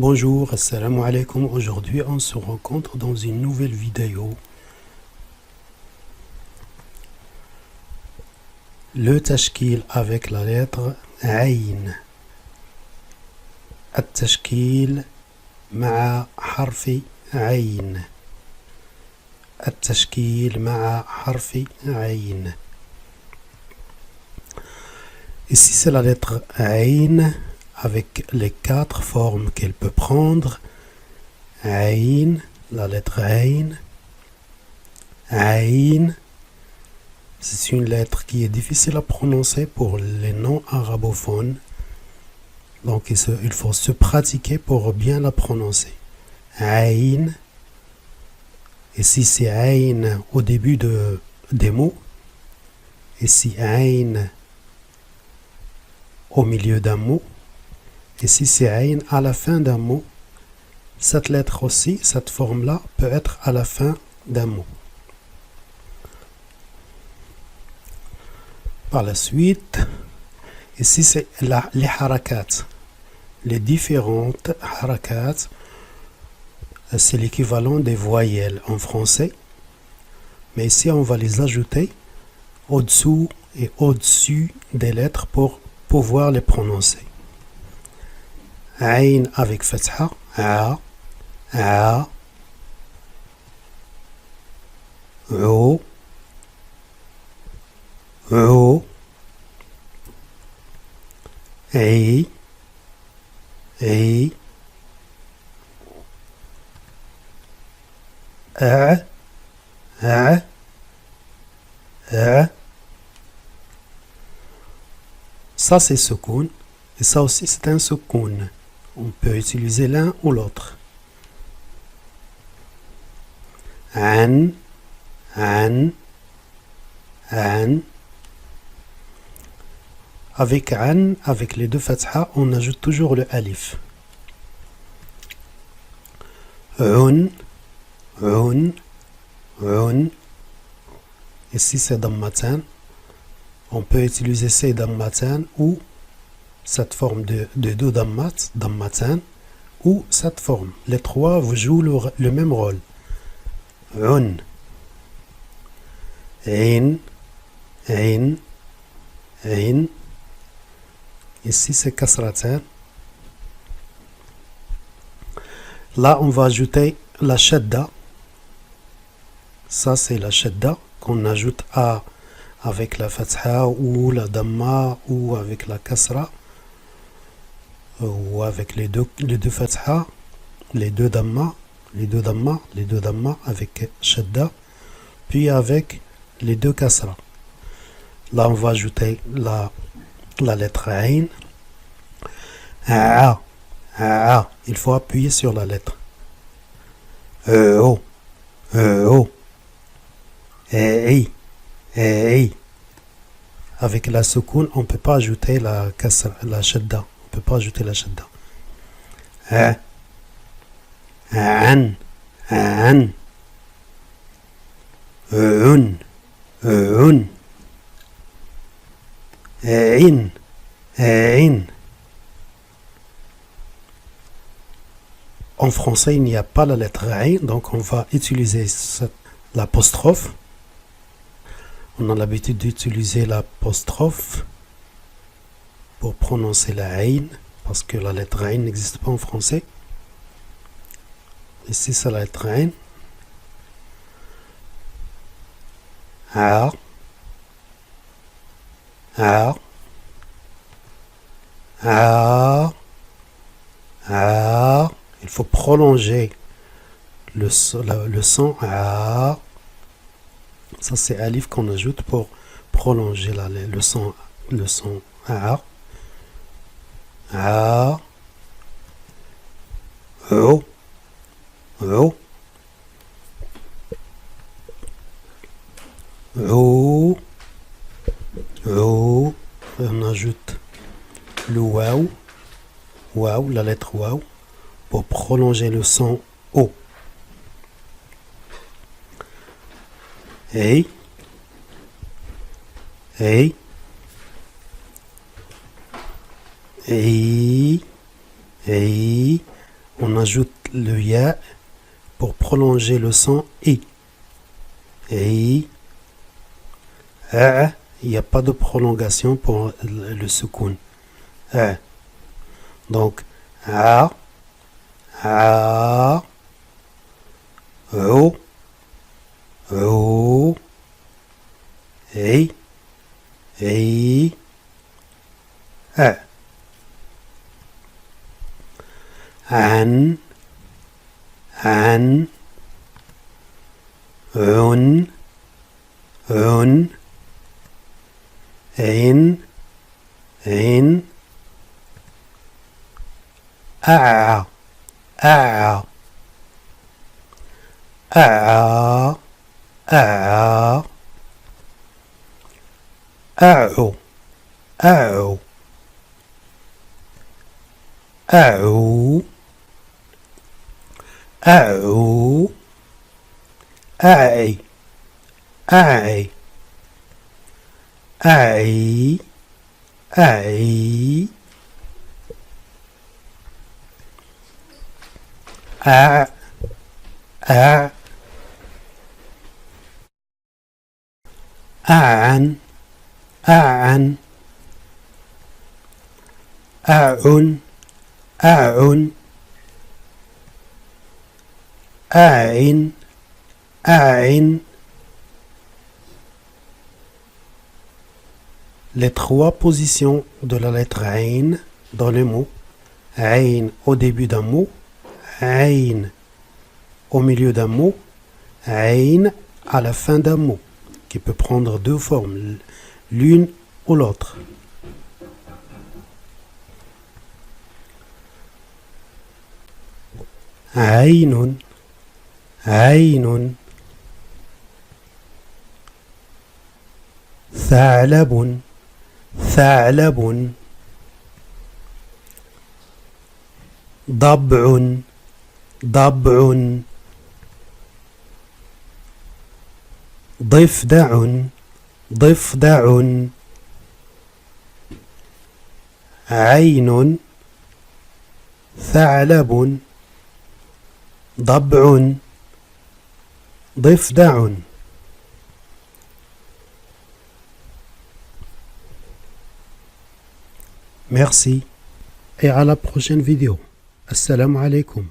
Bonjour, assalamu alaikum. Aujourd'hui, on se rencontre dans une nouvelle vidéo. Le tashkil avec la lettre Ayn. التشكيل مع حرف عين. التشكيل مع حرف عين. Ici, c'est la lettre Ayn avec les quatre formes qu'elle peut prendre. Ayn, la lettre Ayn. Ayn, c'est une lettre qui est difficile à prononcer pour les non-arabophones. Donc, il faut se pratiquer pour bien la prononcer. Ayn. Ici, c'est Ayn au début des mots. Ici, Ayn au milieu d'un mot. Ici, c'est Ayn à la fin d'un mot. Cette lettre aussi, cette forme-là, peut être à la fin d'un mot. Par la suite, ici, c'est les harakat. Les différentes harakat, c'est l'équivalent des voyelles en français. Mais ici, on va les ajouter au-dessous et au-dessus des lettres pour pouvoir les prononcer. Ayn avec fatha, a, o, i, a, Ça c'est soukoun et ça aussi c'est un soukoun. On peut utiliser l'un ou l'autre. An. Avec an, avec les deux fatha, on ajoute toujours le alif. Un. Ici c'est dammatan. On peut utiliser ces dammatan ou cette forme de deux dammatan, ou cette forme. Les trois jouent le même rôle. Un. Ici c'est kasratan. Là on va ajouter la shadda. Ça c'est la shadda qu'on ajoute avec la fatha ou la damma ou avec la kasra ou avec les deux fatha, les deux damma avec shadda, puis avec les deux kasra. Là on va ajouter la lettre ayn. Il faut appuyer sur la lettre. Avec la soukoun, on ne peut pas ajouter la shadda. On peut pas ajouter la shadda. An. En français, il n'y a pas la lettre ayn, donc on va utiliser l'apostrophe. On a l'habitude d'utiliser l'apostrophe pour prononcer la ayn, parce que la lettre ayn n'existe pas en français. Ici, c'est la lettre ayn. Il faut prolonger le son a. Ça c'est alif qu'on ajoute pour prolonger le son a. On ajoute le waouh, la lettre waouh, pour prolonger le son O. Hey. on ajoute le ya pour prolonger le son i. I. Il n'y a pas de prolongation pour le soukoun. Donc, a, o, i, an, un, in, a, أعو أعو أعو أعو أعي أعي أعي أعي أع أع أعن أعن أعن أعن أعن أعن. Les trois positions de la lettre Ain dans le mot. Ain au début d'un mot, Ain au milieu d'un mot, Ain à la fin d'un mot, qui peut prendre deux formes, l'une ou l'autre. Ainun, Ainun, ثعلب ثعلب ضبع ضبع ضفدع ضفدع عين ثعلب ضبع ضفدع. Merci et à la prochaine vidéo. Assalamu alaikum.